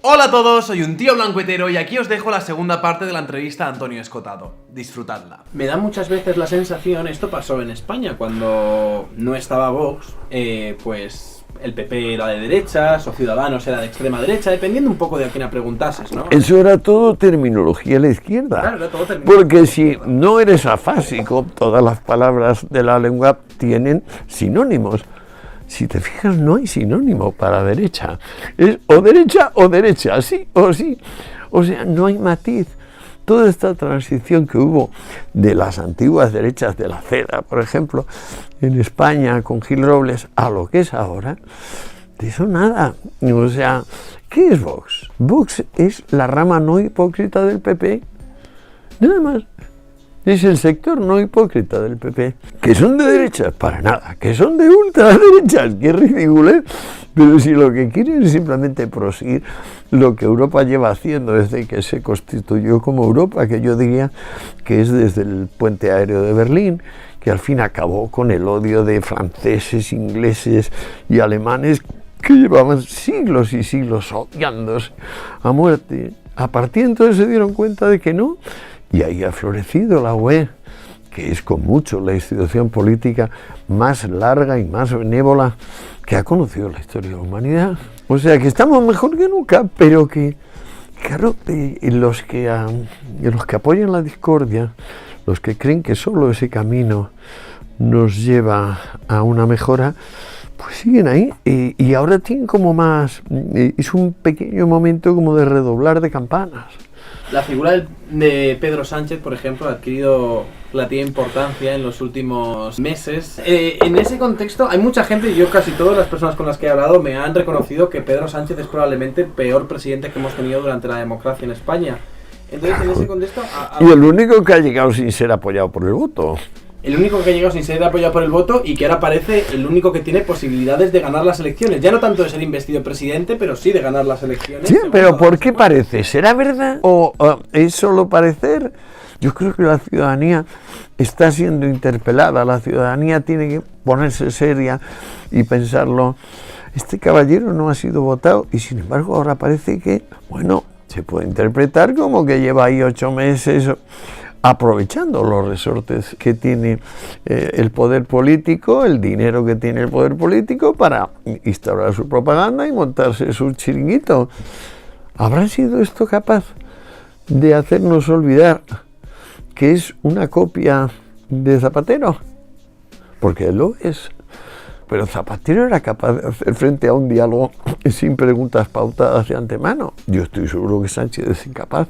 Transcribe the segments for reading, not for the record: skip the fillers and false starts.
Hola a todos, soy un tío blancuetero y aquí os dejo la segunda parte de la entrevista a Antonio Escotado. Disfrutadla. Me da muchas veces la sensación, esto pasó en España cuando no estaba Vox, pues el PP era de derechas o Ciudadanos era de extrema derecha, dependiendo un poco de a quién preguntases, ¿no? Eso era todo terminología a la izquierda. Claro, era todo terminología. Porque si no eres afásico, todas las palabras de la lengua tienen sinónimos. Si te fijas, no hay sinónimo para derecha. Es o derecha, sí o sí. O sea, no hay matiz. Toda esta transición que hubo de las antiguas derechas de la CEDA, por ejemplo, en España con Gil Robles, a lo que es ahora, de eso nada. O sea, ¿qué es Vox? Vox es la rama no hipócrita del PP. Nada más. Es el sector no hipócrita del PP. ¿Que son de derechas? Para nada. ¿Que son de ultraderechas? ¡Qué ridículo! Pero si lo que quieren es simplemente proseguir lo que Europa lleva haciendo desde que se constituyó como Europa, que yo diría que es desde el puente aéreo de Berlín, que al fin acabó con el odio de franceses, ingleses y alemanes que llevaban siglos y siglos odiándose a muerte. A partir de entonces se dieron cuenta de que no. Y ahí ha florecido la UE, que es con mucho la institución política más larga y más benévola que ha conocido la historia de la humanidad. O sea que estamos mejor que nunca, pero que, claro, los que apoyan la discordia, los que creen que solo ese camino nos lleva a una mejora, pues siguen ahí. Y ahora tienen como más, es un pequeño momento como de redoblar de campanas. La figura de Pedro Sánchez, por ejemplo, ha adquirido relativa importancia en los últimos meses. En ese contexto hay mucha gente, y yo casi todas las personas con las que he hablado me han reconocido que Pedro Sánchez es probablemente el peor presidente que hemos tenido durante la democracia en España. Entonces, en ese contexto... Y el único que ha llegado sin ser apoyado por el voto. El único que ha llegado sin ser apoyado por el voto y que ahora parece el único que tiene posibilidades de ganar las elecciones. Ya no tanto de ser investido presidente, pero sí de ganar las elecciones. Sí, pero ¿por qué parece? ¿Será verdad o es solo parecer? Yo creo que la ciudadanía está siendo interpelada. La ciudadanía tiene que ponerse seria y pensarlo. Este caballero no ha sido votado y sin embargo ahora parece que, bueno, se puede interpretar como que lleva ahí 8 meses... aprovechando los resortes que tiene el poder político, el dinero que tiene el poder político para instaurar su propaganda y montarse su chiringuito. ¿Habrá sido esto capaz de hacernos olvidar que es una copia de Zapatero? Porque él lo es. Pero Zapatero era capaz de hacer frente a un diálogo sin preguntas pautadas de antemano. Yo estoy seguro que Sánchez es incapaz.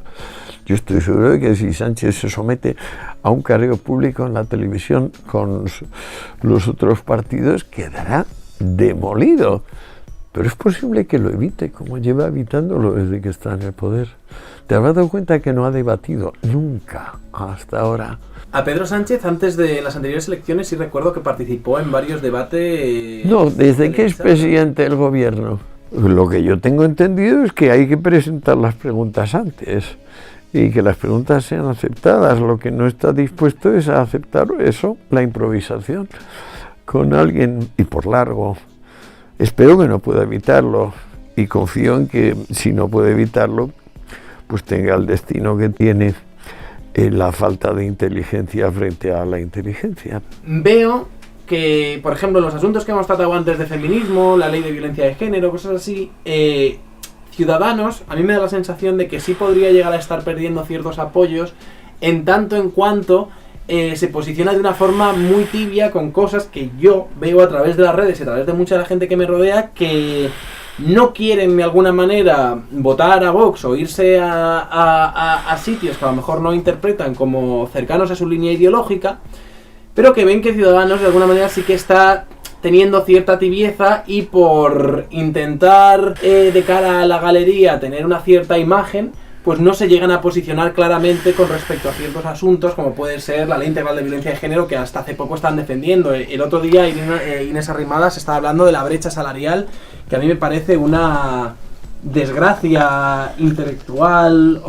Yo estoy seguro de que si Sánchez se somete a un careo público en la televisión con los otros partidos, quedará demolido. Pero es posible que lo evite, como lleva evitándolo desde que está en el poder. ¿Te habrás dado cuenta que no ha debatido nunca hasta ahora? A Pedro Sánchez, antes de las anteriores elecciones, sí recuerdo que participó en varios debates... No, desde que es presidente del gobierno. Lo que yo tengo entendido es que hay que presentar las preguntas antes y que las preguntas sean aceptadas. Lo que no está dispuesto es a aceptar eso, la improvisación, con alguien y por largo. Espero que no pueda evitarlo y confío en que si no puede evitarlo, pues tenga el destino que tiene la falta de inteligencia frente a la inteligencia. Veo que, por ejemplo, en los asuntos que hemos tratado antes de feminismo, la ley de violencia de género, cosas así, Ciudadanos, a mí me da la sensación de que sí podría llegar a estar perdiendo ciertos apoyos en tanto en cuanto se posiciona de una forma muy tibia con cosas que yo veo a través de las redes y a través de mucha de la gente que me rodea que no quieren de alguna manera votar a Vox o irse a sitios que a lo mejor no interpretan como cercanos a su línea ideológica, pero que ven que Ciudadanos de alguna manera sí que está teniendo cierta tibieza y por intentar de cara a la galería tener una cierta imagen, pues no se llegan a posicionar claramente con respecto a ciertos asuntos como puede ser la ley integral de violencia de género que hasta hace poco están defendiendo. El otro día Inés Arrimadas estaba hablando de la brecha salarial, que a mí me parece una desgracia intelectual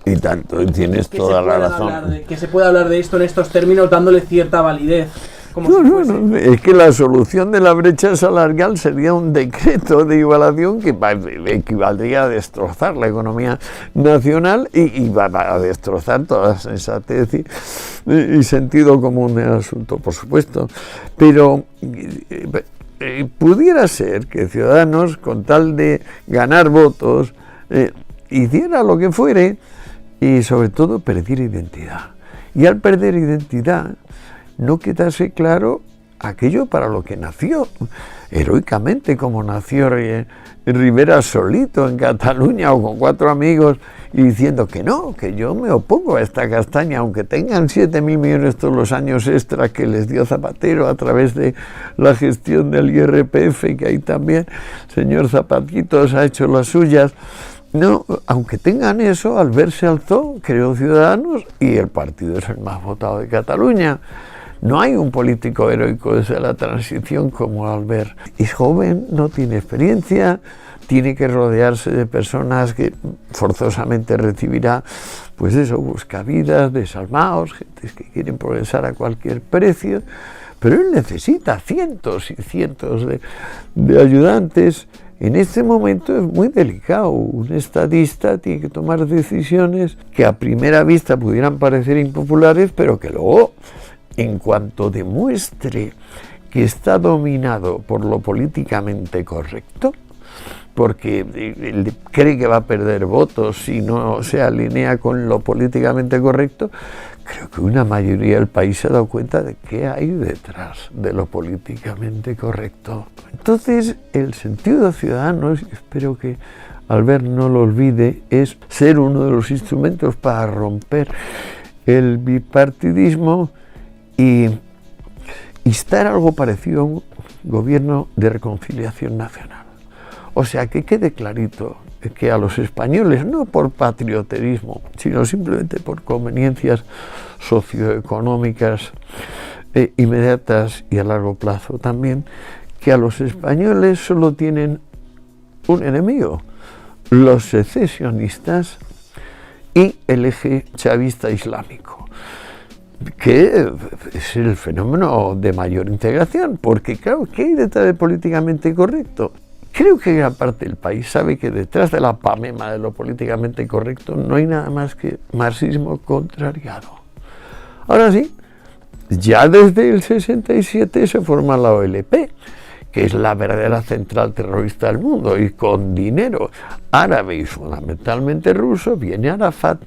Y tanto, tienes toda la razón. Que se puede hablar de esto en estos términos dándole cierta validez. como No, si no, fuese. no, es que la solución de la brecha salarial sería un decreto de igualación que equivaldría a destrozar la economía nacional y va a destrozar toda la sensatez y sentido común del asunto, por supuesto. Pero pudiera ser que Ciudadanos, con tal de ganar votos, hiciera lo que fuere y sobre todo perdiera identidad. Y al perder identidad, no quedase claro aquello para lo que nació, heroicamente como nació Rivera solito en Cataluña o con 4 amigos y diciendo que no, que yo me opongo a esta castaña, aunque tengan 7.000 millones todos los años extra que les dio Zapatero a través de la gestión del IRPF, que ahí también el señor Zapatitos ha hecho las suyas. No, aunque tengan eso, Albert se alzó, creó Ciudadanos y el partido es el más votado de Cataluña. No hay un político heroico desde la transición como Albert. Es joven, no tiene experiencia, tiene que rodearse de personas que forzosamente recibirá, pues eso, buscavidas, desalmados, gentes que quieren progresar a cualquier precio, pero él necesita cientos y cientos de ayudantes. En este momento es muy delicado. Un estadista tiene que tomar decisiones que a primera vista pudieran parecer impopulares, pero que luego, en cuanto demuestre que está dominado por lo políticamente correcto, porque él cree que va a perder votos si no se alinea con lo políticamente correcto, creo que una mayoría del país se ha dado cuenta de qué hay detrás de lo políticamente correcto. Entonces, el sentido de Ciudadanos, espero que Albert no lo olvide, es ser uno de los instrumentos para romper el bipartidismo y instar algo parecido a un gobierno de reconciliación nacional. O sea, que quede clarito que a los españoles, no por patrioterismo, sino simplemente por conveniencias socioeconómicas inmediatas y a largo plazo también, que a los españoles solo tienen un enemigo, los secesionistas y el eje chavista islámico, que es el fenómeno de mayor integración, porque claro, ¿qué hay detrás de políticamente correcto? Creo que gran parte del país sabe que detrás de la pamema de lo políticamente correcto no hay nada más que marxismo contrariado. Ahora sí, ya desde el 67 se forma la OLP, que es la verdadera central terrorista del mundo, y con dinero árabe y fundamentalmente ruso viene Arafat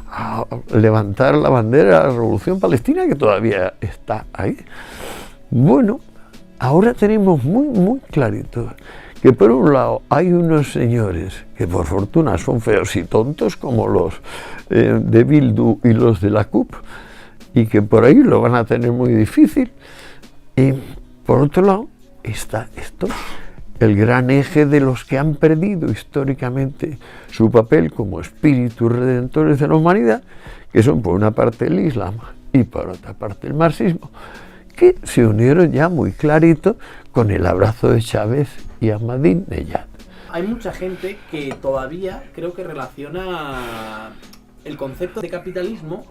a levantar la bandera de la Revolución Palestina, que todavía está ahí. Bueno, ahora tenemos muy clarito que por un lado hay unos señores que por fortuna son feos y tontos como los de Bildu y los de la CUP, y que por ahí lo van a tener muy difícil, y por otro lado está esto, el gran eje de los que han perdido históricamente su papel como espíritus redentores de la humanidad, que son por una parte el Islam y por otra parte el marxismo, que se unieron ya muy clarito con el abrazo de Chávez y Ahmadinejad. Hay mucha gente que todavía creo que relaciona el concepto de capitalismo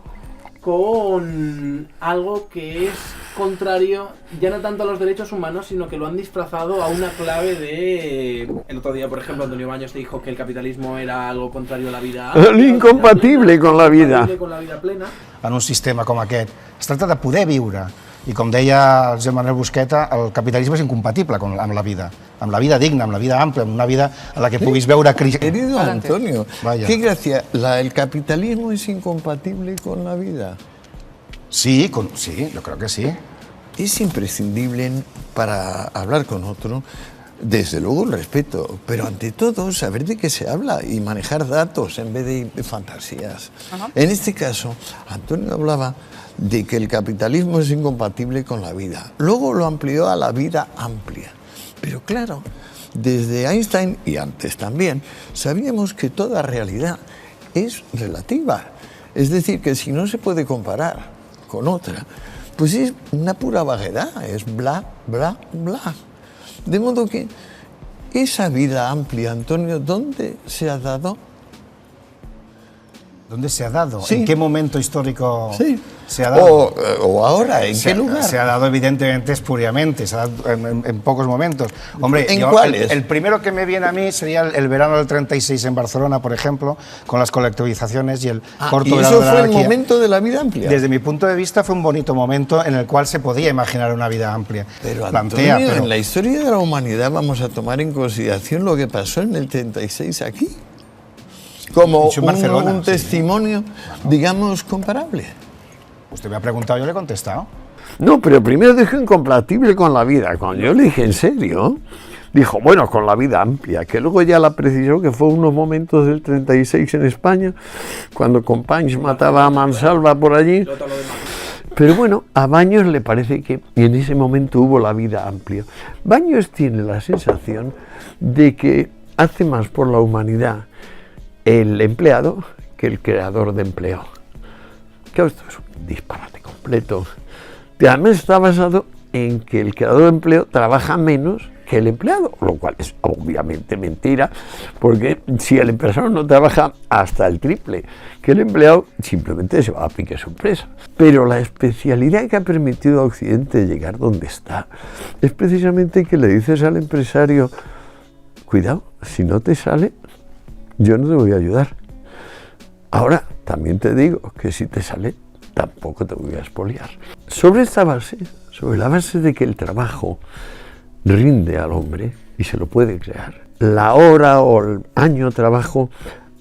con algo que es contrario ya no tanto a los derechos humanos, sino que lo han disfrazado a una clave de... El otro día, por ejemplo, Antonio Baños te dijo que el capitalismo era algo contrario a la vida... Incompatible con la vida. Incompatible con la vida plena. En un sistema com aquest. Es tracta de poder viure. I com deia Josep Manuel Busqueta, el capitalisme és incompatible amb la vida digna, amb la vida àmplia, amb una vida en la que puguis veure... Querido Antonio, Vaya. qué gracia, ¿el capitalismo es incompatible con la vida? Sí, yo creo que sí. Es imprescindible para hablar con otro, desde luego el respeto, pero ante todo saber de qué se habla y manejar datos en vez de fantasías. Ajá. En este caso, Antonio hablaba de que el capitalismo es incompatible con la vida. Luego lo amplió a la vida amplia. Pero claro, desde Einstein y antes también, sabíamos que toda realidad es relativa. Es decir, que si no se puede comparar con otra, pues es una pura vaguedad, es bla, bla, bla. De modo que esa vida amplia, Antonio, ¿dónde se ha dado? ¿Dónde se ha dado? Sí. ¿En qué momento histórico Sí. se ha dado? O ahora, ¿en qué lugar? Se ha dado evidentemente espuriamente, se ha dado en pocos momentos. Hombre, ¿En cuáles? El primero que me viene a mí sería el verano del 36 en Barcelona, por ejemplo, con las colectivizaciones y el corto ¿Y verano eso de la fue el anarquía. momento de la vida amplia? Desde mi punto de vista fue un bonito momento en el cual se podía imaginar una vida amplia. Pero, Plantea, Antonio, pero- en la historia de la humanidad vamos a tomar en consideración lo que pasó en el 36 aquí. Como Dicho en Barcelona, un sí. testimonio, digamos, comparable. Usted me ha preguntado, yo le he contestado. No, pero primero dijo incompatible con la vida. Cuando yo le dije en serio, dijo, bueno, con la vida amplia, que luego ya la precisó que fue unos momentos del 36 en España, cuando Companys mataba a Mansalva por allí. Pero bueno, a Baños le parece que en ese momento hubo la vida amplia. Baños tiene la sensación de que hace más por la humanidad el empleado que el creador de empleo. Claro, esto es un disparate completo. Y además está basado en que el creador de empleo trabaja menos que el empleado, lo cual es obviamente mentira, porque si el empresario no trabaja hasta el triple que el empleado, simplemente se va a pique su empresa. Pero la especialidad que ha permitido a Occidente llegar donde está es precisamente que le dices al empresario, cuidado, si no te sale, yo no te voy a ayudar. Ahora, también te digo que si te sale, tampoco te voy a expoliar. Sobre esta base, sobre la base de que el trabajo rinde al hombre y se lo puede crear, la hora o el año de trabajo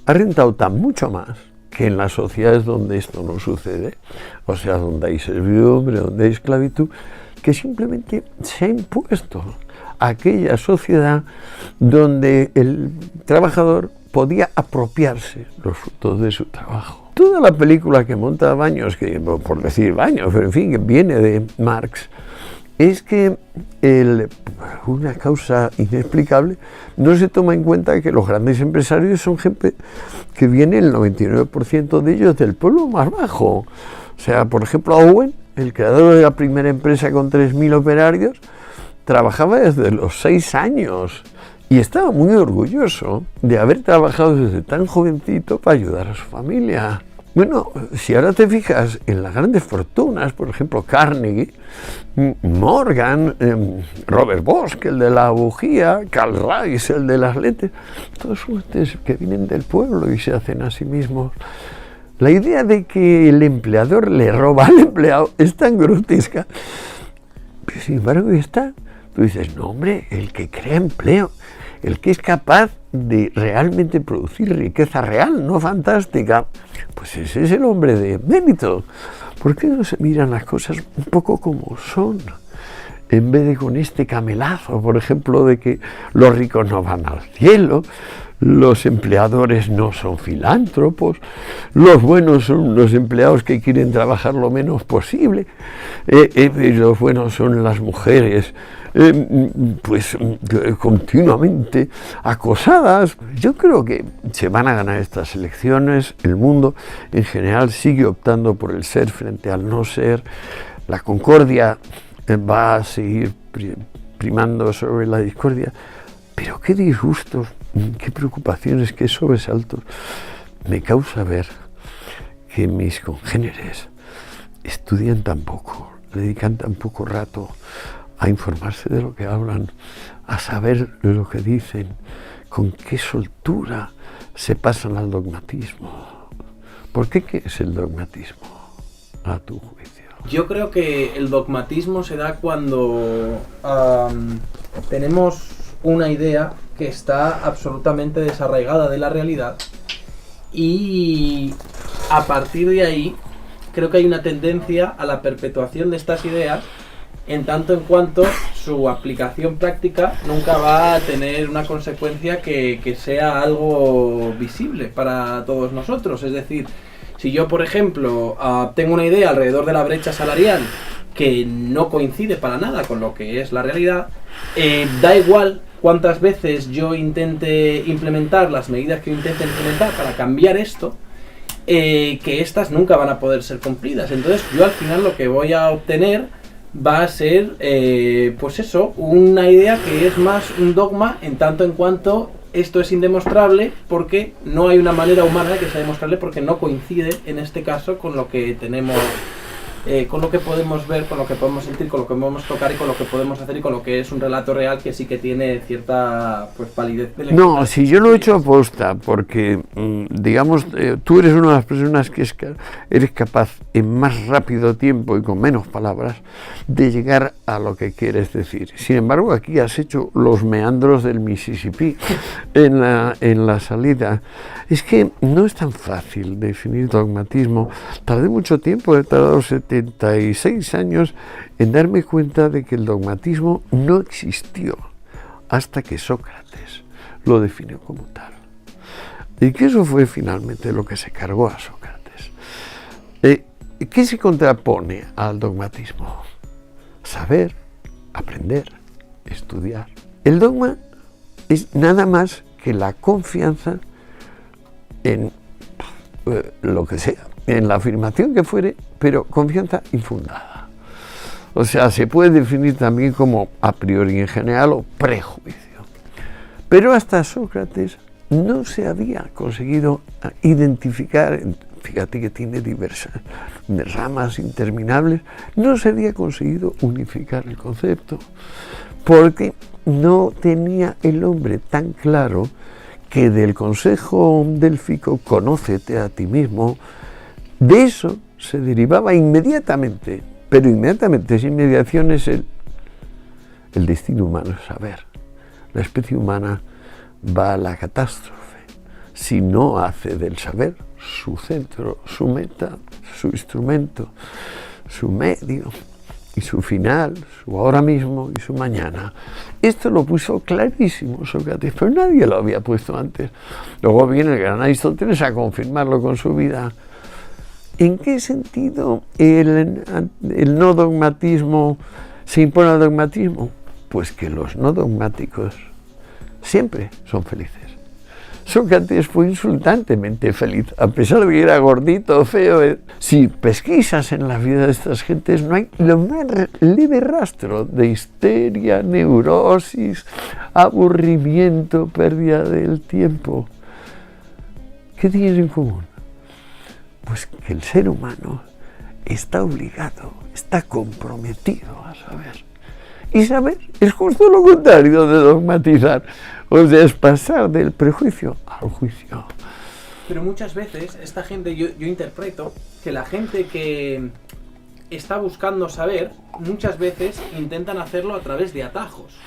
ha rentado tan mucho más que en las sociedades donde esto no sucede, o sea, donde hay servidumbre, donde hay esclavitud, que simplemente se ha impuesto aquella sociedad donde el trabajador podía apropiarse los frutos de su trabajo. Toda la película que monta Baños, que por decir Baños, pero en fin, que viene de Marx, es que una causa inexplicable no se toma en cuenta que los grandes empresarios son gente que viene el 99% de ellos del pueblo más bajo. O sea, por ejemplo, Owen, el creador de la primera empresa con 3.000 operarios, trabajaba desde los 6 años y estaba muy orgulloso de haber trabajado desde tan jovencito para ayudar a su familia. Bueno, si ahora te fijas en las grandes fortunas, por ejemplo, Carnegie, Morgan, Robert Bosch, el de la bujía, Carl Rice, el de las lentes, todos son gentes que vienen del pueblo y se hacen a sí mismos. La idea de que el empleador le roba al empleado es tan grotesca, pero sin embargo está. Tú dices, no hombre, el que crea empleo, el que es capaz de realmente producir riqueza real, no fantástica, pues ese es el hombre de mérito. ¿Por qué no se miran las cosas un poco como son? En vez de con este camelazo, por ejemplo, de que los ricos no van al cielo, los empleadores no son filántropos, los buenos son los empleados que quieren trabajar lo menos posible, y los buenos son las mujeres pues continuamente acosadas. Yo creo que se van a ganar estas elecciones, el mundo en general sigue optando por el ser frente al no ser, la concordia va a seguir primando sobre la discordia, pero qué disgustos, qué preocupaciones, qué sobresaltos me causa ver que mis congéneres estudian tan poco, dedican tan poco rato a informarse de lo que hablan, a saber lo que dicen, con qué soltura se pasan al dogmatismo. ¿Por qué? ¿Qué es el dogmatismo, a tu juicio? Yo creo que el dogmatismo se da cuando tenemos una idea que está absolutamente desarraigada de la realidad y a partir de ahí creo que hay una tendencia a la perpetuación de estas ideas en tanto en cuanto su aplicación práctica nunca va a tener una consecuencia que sea algo visible para todos nosotros. Es decir, si yo, por ejemplo, tengo una idea alrededor de la brecha salarial que no coincide para nada con lo que es la realidad, da igual cuántas veces yo intente implementar las medidas que intente implementar para cambiar esto, que estas nunca van a poder ser cumplidas. Entonces yo al final lo que voy a obtener va a ser, pues eso, una idea que es más un dogma en tanto en cuanto esto es indemostrable porque no hay una manera humana que sea demostrable, porque no coincide en este caso con lo que tenemos, con lo que podemos ver, con lo que podemos sentir, con lo que podemos tocar y con lo que podemos hacer y con lo que es un relato real que sí que tiene cierta validez. No, si yo lo he hecho aposta, porque digamos, tú eres una de las personas que eres capaz en más rápido tiempo y con menos palabras de llegar a lo que quieres decir. Sin embargo, aquí has hecho los meandros del Mississippi en la salida. Es que no es tan fácil definir dogmatismo. Tardé mucho tiempo, he tardado 76 años en darme cuenta de que el dogmatismo no existió hasta que Sócrates lo definió como tal. Y que eso fue finalmente lo que se cargó a Sócrates. ¿Qué se contrapone al dogmatismo? Saber, aprender, estudiar. El dogma es nada más que la confianza en lo que sea, en la afirmación que fuere, pero confianza infundada. O sea, se puede definir también como a priori en general o prejuicio. Pero hasta Sócrates no se había conseguido identificar, fíjate que tiene diversas ramas interminables, no se había conseguido unificar el concepto, porque no tenía el hombre tan claro que del consejo délfico, conócete a ti mismo, de eso se derivaba inmediatamente, pero inmediatamente, sin mediaciones, el destino humano, el saber. La especie humana va a la catástrofe si no hace del saber su centro, su meta, su instrumento, su medio y su final, su ahora mismo y su mañana. Esto lo puso clarísimo Sócrates, pero nadie lo había puesto antes. Luego viene el gran Aristóteles a confirmarlo con su vida. ¿En qué sentido el no dogmatismo se impone al dogmatismo? Pues que los no dogmáticos siempre son felices. Sócrates fue insultantemente feliz, a pesar de que era gordito, feo. Si pesquisas en la vida de estas gentes, no hay lo más leve rastro de histeria, neurosis, aburrimiento, pérdida del tiempo. ¿Qué tienen en común? Pues que el ser humano está obligado, está comprometido a saber. Y saber es justo lo contrario de dogmatizar. O sea, es pasar del prejuicio al juicio. Pero muchas veces esta gente, yo interpreto que la gente que está buscando saber, muchas veces intentan hacerlo a través de atajos.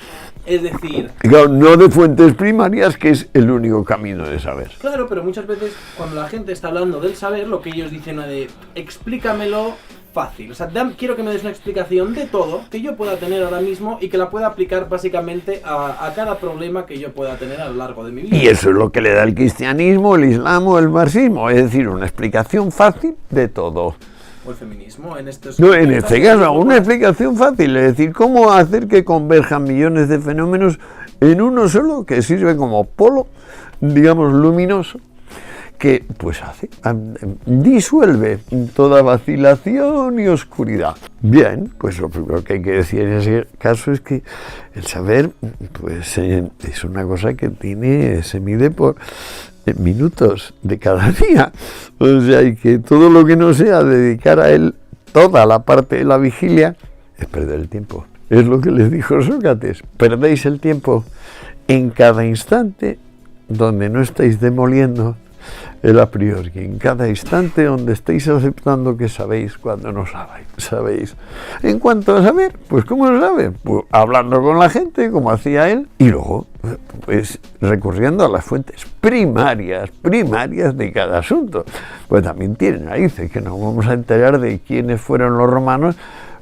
Es decir... Claro, no de fuentes primarias, que es el único camino de saber. Claro, pero muchas veces cuando la gente está hablando del saber, lo que ellos dicen es de explícamelo fácil. O sea, quiero que me des una explicación de todo que yo pueda tener ahora mismo y que la pueda aplicar básicamente a cada problema que yo pueda tener a lo largo de mi vida. Y eso es lo que le da el cristianismo, el islam o el marxismo, es decir, una explicación fácil de todo. O el feminismo, en estos... No, en este caso, una explicación fácil, es decir, cómo hacer que converjan millones de fenómenos en uno solo que sirve como polo, digamos, luminoso, que pues disuelve toda vacilación y oscuridad. Bien, pues lo primero que hay que decir en ese caso es que el saber pues es una cosa que se mide por minutos de cada día, o sea, y que todo lo que no sea dedicar a él toda la parte de la vigilia es perder el tiempo. Es lo que les dijo Sócrates: perdéis el tiempo en cada instante donde no estáis demoliendo el a priori, en cada instante donde estáis aceptando que sabéis cuando no sabéis. En cuanto a saber, pues ¿cómo lo sabe? Pues hablando con la gente, como hacía él, y luego pues recurriendo a las fuentes primarias de cada asunto. Pues también tienen raíces, que nos vamos a enterar de quiénes fueron los romanos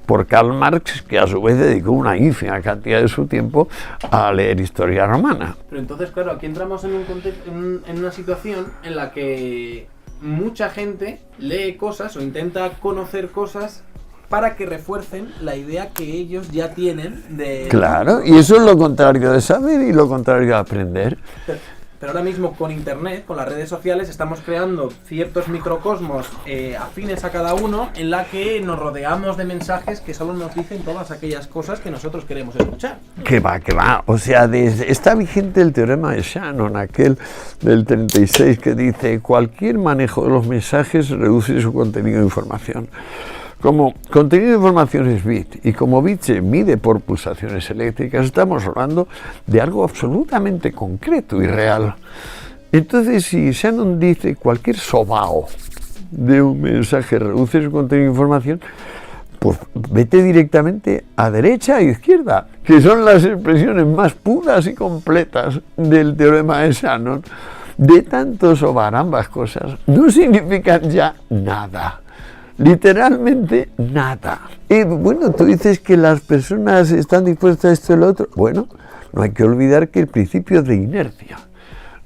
por Karl Marx, que a su vez dedicó una ínfima cantidad de su tiempo a leer historia romana. Pero entonces, claro, aquí entramos en una situación en la que mucha gente lee cosas o intenta conocer cosas para que refuercen la idea que ellos ya tienen de... Claro, y eso es lo contrario de saber y lo contrario de aprender. pero ahora mismo con internet, con las redes sociales, estamos creando ciertos microcosmos afines a cada uno, en la que nos rodeamos de mensajes que solo nos dicen todas aquellas cosas que nosotros queremos escuchar. Que va. O sea, está vigente el teorema de Shannon, aquel del 36, que dice: cualquier manejo de los mensajes reduce su contenido de información. Como contenido de información es bit, y como bit se mide por pulsaciones eléctricas, estamos hablando de algo absolutamente concreto y real. Entonces, si Shannon dice cualquier sobao de un mensaje reduce su contenido de información, pues vete directamente a derecha e izquierda, que son las expresiones más puras y completas del teorema de Shannon. De tanto sobar ambas cosas, no significan ya nada. Literalmente nada. Y bueno, tú dices que las personas están dispuestas a esto y lo otro. Bueno, no hay que olvidar que el principio de inercia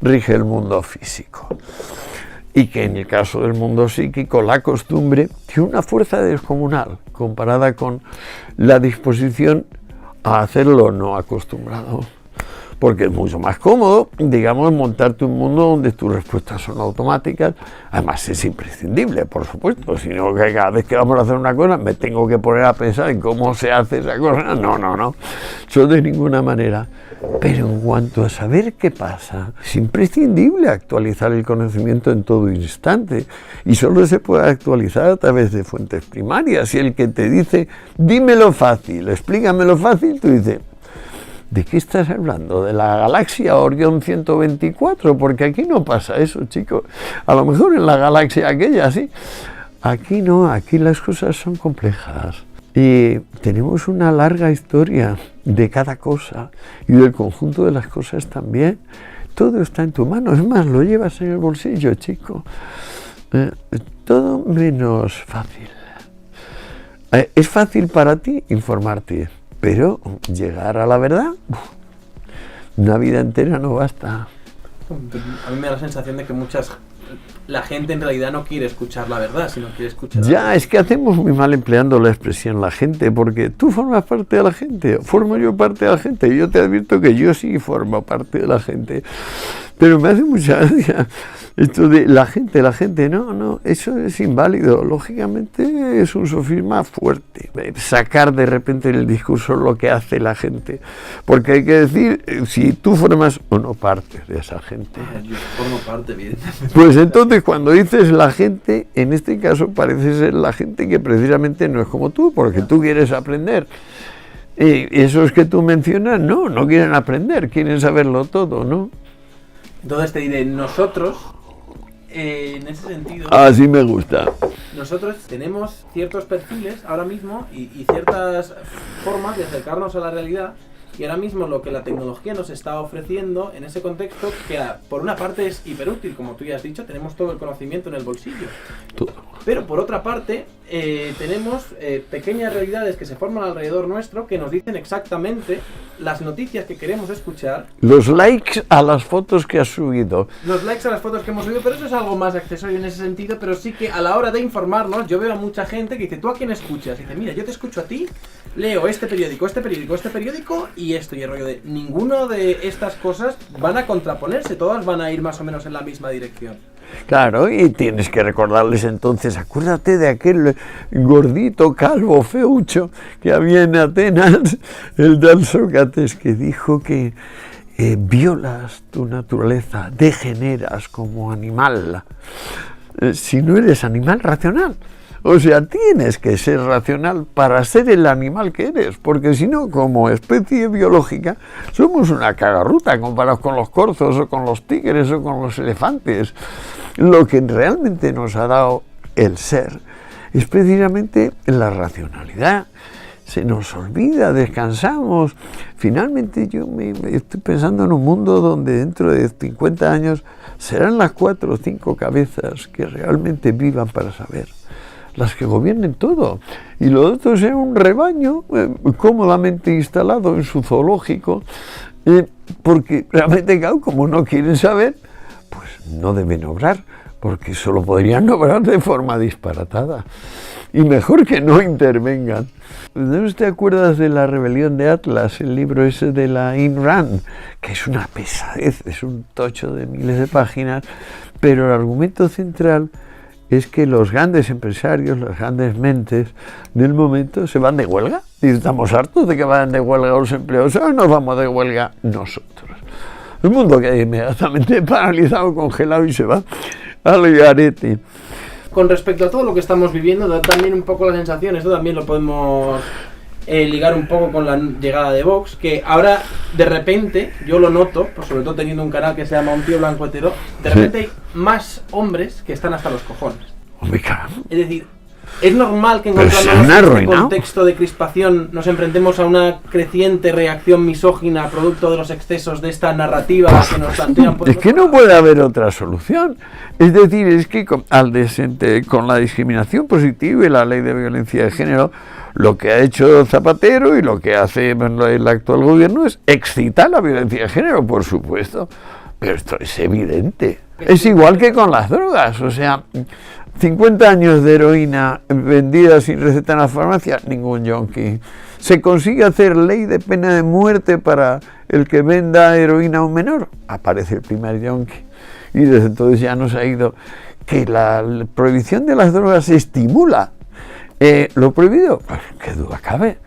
rige el mundo físico. Y que en el caso del mundo psíquico, la costumbre tiene una fuerza descomunal comparada con la disposición a hacer lo no acostumbrado. Porque es mucho más cómodo, digamos, montarte un mundo donde tus respuestas son automáticas. Además es imprescindible, por supuesto, sino que cada vez que vamos a hacer una cosa me tengo que poner a pensar en cómo se hace esa cosa. No, eso de ninguna manera. Pero en cuanto a saber qué pasa, es imprescindible actualizar el conocimiento en todo instante, y solo se puede actualizar a través de fuentes primarias. Y el que te dice, dímelo fácil, explícamelo fácil, tú dices, ¿de qué estás hablando? ¿De la galaxia Orión 124? Porque aquí no pasa eso, chicos. A lo mejor en la galaxia aquella, sí. Aquí no, aquí las cosas son complejas. Y tenemos una larga historia de cada cosa y del conjunto de las cosas también. Todo está en tu mano. Es más, lo llevas en el bolsillo, chico. Todo menos fácil. Es fácil para ti informarte, pero llegar a la verdad, una vida entera no basta. A mí me da la sensación de que la gente en realidad no quiere escuchar la verdad, sino quiere escuchar... Ya, es que hacemos muy mal empleando la expresión la gente, porque tú formas parte de la gente, formo yo parte de la gente, y yo te advierto que yo sí formo parte de la gente. Pero me hace mucha gracia esto de la gente, no, eso es inválido. Lógicamente es un sofisma fuerte, sacar de repente en el discurso lo que hace la gente, porque hay que decir si tú formas o no parte de esa gente. Yo formo parte, evidentemente. Pues entonces cuando dices la gente, en este caso parece ser la gente que precisamente no es como tú, porque tú quieres aprender. Y esos que tú mencionas, no quieren aprender, quieren saberlo todo, ¿no? Entonces te diré, nosotros, en ese sentido... Así me gusta. Nosotros tenemos ciertos perfiles ahora mismo y ciertas formas de acercarnos a la realidad, y ahora mismo lo que la tecnología nos está ofreciendo en ese contexto, que por una parte es hiperútil, como tú ya has dicho, tenemos todo el conocimiento en el bolsillo. Todo. Pero por otra parte, tenemos pequeñas realidades que se forman alrededor nuestro que nos dicen exactamente las noticias que queremos escuchar. Los likes a las fotos que has subido. Los likes a las fotos que hemos subido, pero eso es algo más accesorio en ese sentido, pero sí que a la hora de informarnos, yo veo a mucha gente que dice, ¿tú a quién escuchas? Y dice, mira, yo te escucho a ti, leo este periódico, y esto, y el rollo de ninguno de estas cosas van a contraponerse, todas van a ir más o menos en la misma dirección. Claro, y tienes que recordarles entonces, acuérdate de aquel gordito, calvo, feucho que había en Atenas, el tal Sócrates, que dijo que violas tu naturaleza, degeneras como animal, si no eres animal racional. O sea, tienes que ser racional para ser el animal que eres, porque si no, como especie biológica, somos una cagarruta comparados con los corzos o con los tigres o con los elefantes. Lo que realmente nos ha dado el ser es precisamente la racionalidad. Se nos olvida, descansamos. Finalmente yo me estoy pensando en un mundo donde dentro de 50 años serán las 4 o 5 cabezas que realmente vivan para saber, las que gobiernen todo, y lo otro sea un rebaño cómodamente instalado en su zoológico, porque realmente, claro, como no quieren saber, pues no deben obrar, porque solo podrían obrar de forma disparatada. y mejor que no intervengan. ¿No te acuerdas de La rebelión de Atlas, el libro ese de la Ayn Rand? Que es una pesadez, es un tocho de miles de páginas, pero el argumento central es que los grandes empresarios, las grandes mentes del momento se van de huelga. Y estamos hartos de que vayan de huelga los empleados. Ahora nos vamos de huelga nosotros. El mundo queda inmediatamente paralizado, congelado y se va al garete. Con respecto a todo lo que estamos viviendo, da también un poco la sensación, esto también lo podemos ligar un poco con la llegada de Vox, que ahora de repente, yo lo noto, pues sobre todo teniendo un canal que se llama Un Tío Blanco Hetero, de repente hay más hombres que están hasta los cojones. Hombre, caramba. Es decir, es normal que Pero se han encontrándonos en este arruinado. contexto de crispación nos enfrentemos a una creciente reacción misógina producto de los excesos de esta narrativa que nos plantean. Es que no puede haber otra solución. Es decir, es que con la discriminación positiva y la ley de violencia de género, lo que ha hecho Zapatero y lo que hace el actual gobierno es excitar la violencia de género, por supuesto. Pero esto es evidente. Es igual que con las drogas, o sea, 50 años de heroína vendida sin receta en la farmacia, ningún yonki. Se consigue hacer ley de pena de muerte para el que venda heroína a un menor, aparece el primer yonki. Y desde entonces ya nos ha ido que la prohibición de las drogas estimula lo prohibido, pues qué duda cabe.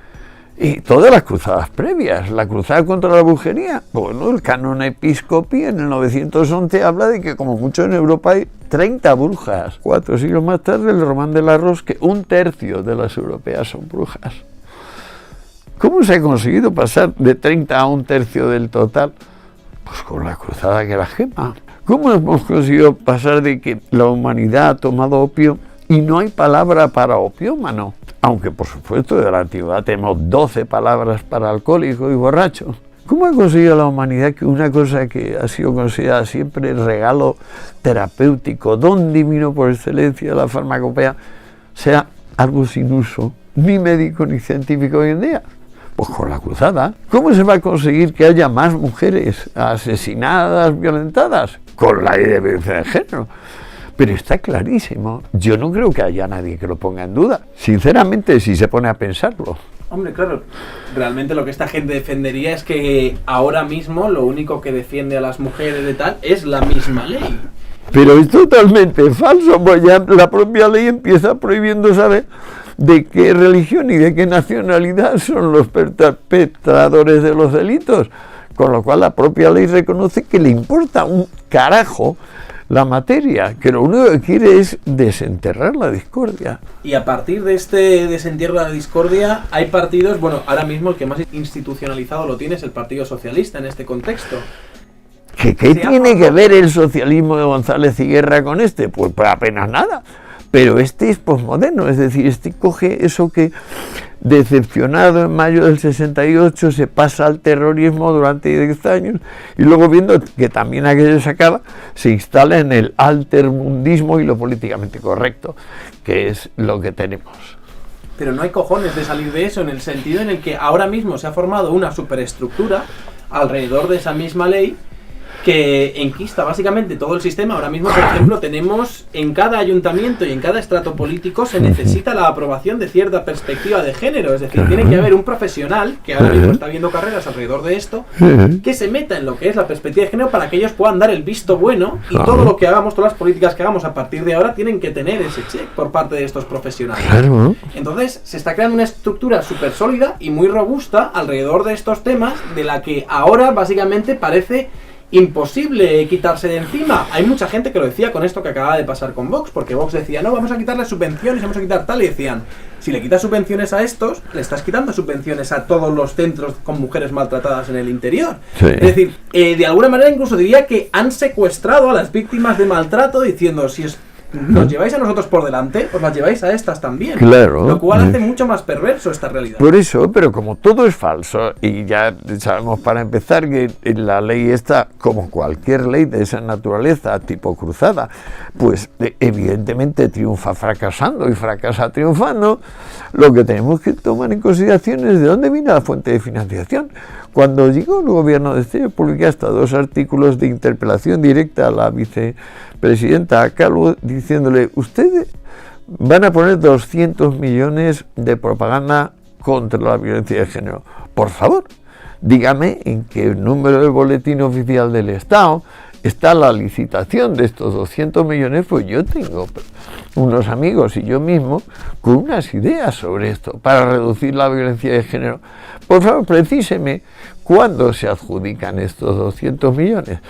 Y todas las cruzadas previas, la cruzada contra la brujería, bueno, el canon Episcopi en el 911 habla de que como mucho en Europa hay 30 brujas. 4 siglos más tarde el Román de Larros que 1/3 de las europeas son brujas. ¿Cómo se ha conseguido pasar de 30 a 1/3 del total? Pues con la cruzada que la gema. ¿Cómo hemos conseguido pasar de que la humanidad ha tomado opio y no hay palabra para opiómano? Aunque por supuesto de la antigüedad tenemos 12 palabras para alcohólico y borracho. ¿Cómo ha conseguido la humanidad que una cosa que ha sido considerada siempre regalo terapéutico, don divino por excelencia de la farmacopea, sea algo sin uso, ni médico ni científico hoy en día? Pues con la cruzada. ¿Cómo se va a conseguir que haya más mujeres asesinadas, violentadas? Con la ley de violencia de género. Pero está clarísimo. Yo no creo que haya nadie que lo ponga en duda. Sinceramente, si se pone a pensarlo. Hombre, claro, realmente lo que esta gente defendería es que ahora mismo lo único que defiende a las mujeres de tal es la misma ley. Pero es totalmente falso, pues ya la propia ley empieza prohibiendo saber de qué religión y de qué nacionalidad son los perpetradores de los delitos. Con lo cual la propia ley reconoce que le importa un carajo la materia, que lo único que quiere es desenterrar la discordia. Y a partir de este desentierro de la discordia hay partidos, bueno, ahora mismo el que más institucionalizado lo tiene es el Partido Socialista en este contexto. ¿Qué tiene que ver el socialismo de González y Guerra con este? Pues apenas nada. Pero este es posmoderno, es decir, este coge eso que, decepcionado en mayo del 68, se pasa al terrorismo durante 10 años y luego viendo que también aquello se acaba, se instala en el altermundismo y lo políticamente correcto, que es lo que tenemos. Pero no hay cojones de salir de eso, en el sentido en el que ahora mismo se ha formado una superestructura alrededor de esa misma ley que enquista básicamente todo el sistema. Ahora mismo, por ejemplo, tenemos en cada ayuntamiento y en cada estrato político se necesita la aprobación de cierta perspectiva de género, es decir, tiene que haber un profesional que ahora mismo está viendo carreras alrededor de esto, que se meta en lo que es la perspectiva de género para que ellos puedan dar el visto bueno, y todo lo que hagamos, todas las políticas que hagamos a partir de ahora tienen que tener ese check por parte de estos profesionales. Entonces se está creando una estructura súper sólida y muy robusta alrededor de estos temas, de la que ahora básicamente parece imposible quitarse de encima. Hay mucha gente que lo decía con esto que acaba de pasar con Vox, porque Vox decía, no, vamos a quitarle subvenciones, vamos a quitar tal, y decían, si le quitas subvenciones a estos, le estás quitando subvenciones a todos los centros con mujeres maltratadas en el interior. Sí. Es decir, de alguna manera incluso diría que han secuestrado a las víctimas de maltrato diciendo, si nos lleváis a nosotros por delante, os las lleváis a estas también. Claro. Lo cual hace mucho más perverso esta realidad. Por eso, pero como todo es falso, y ya sabemos para empezar que la ley esta, como cualquier ley de esa naturaleza, tipo cruzada, pues evidentemente triunfa fracasando y fracasa triunfando, lo que tenemos que tomar en consideración es de dónde viene la fuente de financiación. Cuando llegó el gobierno de este, publiqué hasta 2 artículos de interpelación directa a la vicepresidenta Calvo diciéndole, usted van a poner 200 millones de propaganda contra la violencia de género. Por favor, dígame en qué número del boletín oficial del Estado está la licitación de estos 200 millones, pues yo tengo unos amigos y yo mismo con unas ideas sobre esto para reducir la violencia de género. Por favor, precíseme cuándo se adjudican estos 200 millones.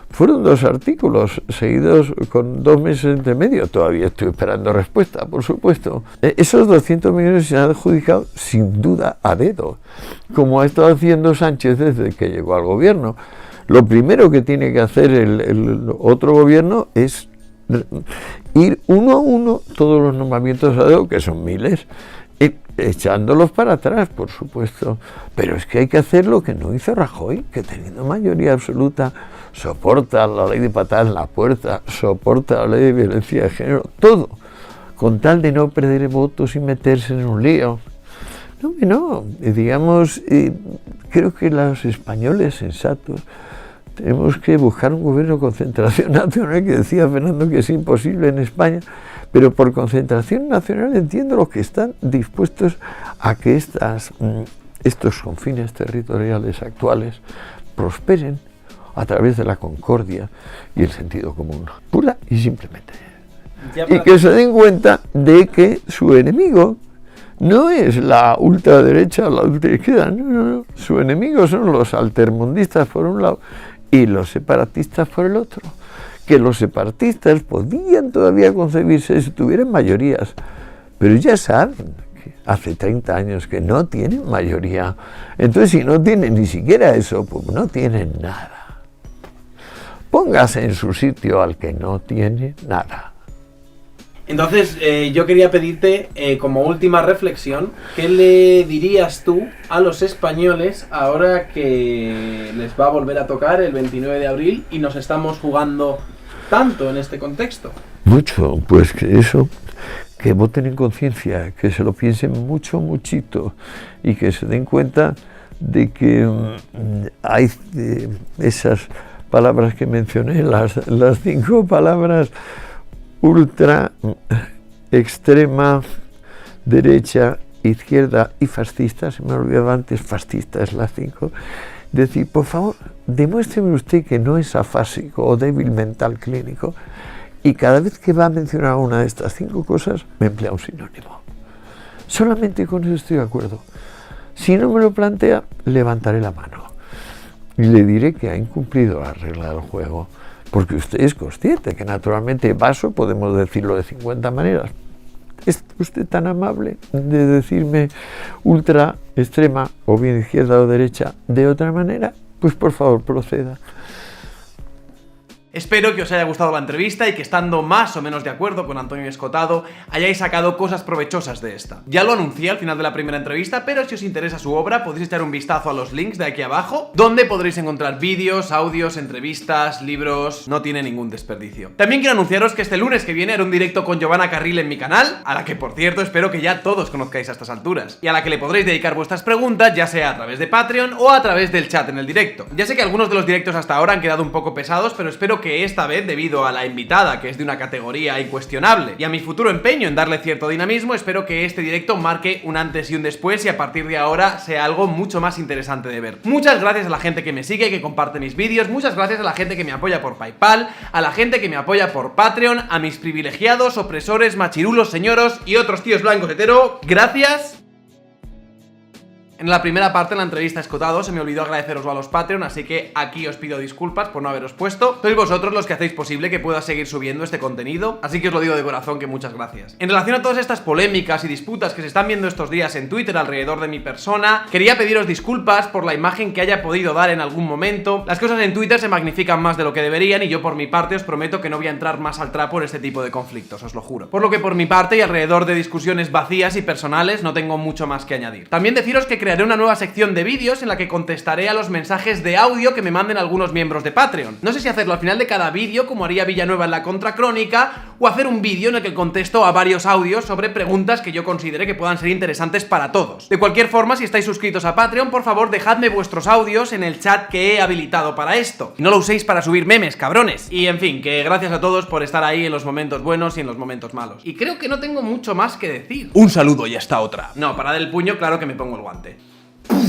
Fueron 2 artículos seguidos con 2 meses entre medio. Todavía estoy esperando respuesta, por supuesto. Esos 200 millones se han adjudicado sin duda a dedo, como ha estado haciendo Sánchez desde que llegó al gobierno. Lo primero que tiene que hacer el otro gobierno es ir uno a uno todos los nombramientos a dedo, que son miles, echándolos para atrás, por supuesto. Pero es que hay que hacer lo que no hizo Rajoy, que teniendo mayoría absoluta soporta la ley de patadas en la puerta, soporta la ley de violencia de género, todo, con tal de no perder votos y meterse en un lío. Digamos, creo que los españoles sensatos tenemos que buscar un gobierno de concentración nacional, que decía Fernando que es imposible en España, pero por concentración nacional entiendo los que están dispuestos a que estos confines territoriales actuales prosperen a través de la concordia y el sentido común, pura y simplemente. Y que se den cuenta de que su enemigo no es la ultraderecha o la ultraizquierda, no. Su enemigo son los altermundistas por un lado y los separatistas por el otro. Que los separatistas podían todavía concebirse si tuvieran mayorías, pero ya saben que hace 30 años que no tienen mayoría. Entonces, si no tienen ni siquiera eso, pues no tienen nada. Póngase en su sitio al que no tiene nada. Entonces, yo quería pedirte, como última reflexión, ¿qué le dirías tú a los españoles ahora que les va a volver a tocar el 29 de abril y nos estamos jugando tanto en este contexto? Mucho, pues que voten en conciencia, que se lo piensen muchito y que se den cuenta de que hay esas palabras que mencioné, las 5 palabras: ultra, extrema, derecha, izquierda y fascista. Se me olvidaba antes, fascista es las 5. Decir, por favor, demuéstreme usted que no es afásico o débil mental clínico, y cada vez que va a mencionar una de estas 5 cosas me emplea un sinónimo. Solamente con eso estoy de acuerdo. Si no me lo plantea, levantaré la mano y le diré que ha incumplido la regla del juego, porque usted es consciente que naturalmente vaso podemos decirlo de 50 maneras. ¿Es usted tan amable de decirme ultra, extrema o bien izquierda o derecha de otra manera? Pues por favor proceda. Espero que os haya gustado la entrevista y que, estando más o menos de acuerdo con Antonio Escotado, hayáis sacado cosas provechosas de esta. Ya lo anuncié al final de la primera entrevista, pero si os interesa su obra podéis echar un vistazo a los links de aquí abajo, donde podréis encontrar vídeos, audios, entrevistas, libros. No tiene ningún desperdicio. También quiero anunciaros que este lunes que viene haré un directo con Giovanna Carril en mi canal, a la que, por cierto, espero que ya todos conozcáis a estas alturas, y a la que le podréis dedicar vuestras preguntas, ya sea a través de Patreon o a través del chat en el directo. Ya sé que algunos de los directos hasta ahora han quedado un poco pesados, pero espero que esta vez, debido a la invitada, que es de una categoría incuestionable, y a mi futuro empeño en darle cierto dinamismo, espero que este directo marque un antes y un después y a partir de ahora sea algo mucho más interesante de ver. Muchas gracias a la gente que me sigue, que comparte mis vídeos, muchas gracias a la gente que me apoya por PayPal, a la gente que me apoya por Patreon, a mis privilegiados, opresores, machirulos, señoros y otros tíos blancos hetero. Gracias. En la primera parte de la entrevista a Escotado se me olvidó agradeceros a los Patreon, así que aquí os pido disculpas por no haberos puesto. Sois vosotros los que hacéis posible que pueda seguir subiendo este contenido, así que os lo digo de corazón, que muchas gracias. En relación a todas estas polémicas y disputas que se están viendo estos días en Twitter alrededor de mi persona, quería pediros disculpas por la imagen que haya podido dar en algún momento. Las cosas en Twitter se magnifican más de lo que deberían y yo por mi parte os prometo que no voy a entrar más al trapo en este tipo de conflictos, os lo juro. Por lo que por mi parte y alrededor de discusiones vacías y personales no tengo mucho más que añadir. También deciros que crearé una nueva sección de vídeos en la que contestaré a los mensajes de audio que me manden algunos miembros de Patreon. No sé si hacerlo al final de cada vídeo, como haría Villanueva en la Contracrónica, o hacer un vídeo en el que contesto a varios audios sobre preguntas que yo considere que puedan ser interesantes para todos. De cualquier forma, si estáis suscritos a Patreon, por favor dejadme vuestros audios en el chat que he habilitado para esto. Y no lo uséis para subir memes, cabrones. Y en fin, que gracias a todos por estar ahí en los momentos buenos y en los momentos malos. Y creo que no tengo mucho más que decir. Un saludo y hasta otra. No, parad el puño, claro que me pongo el guante.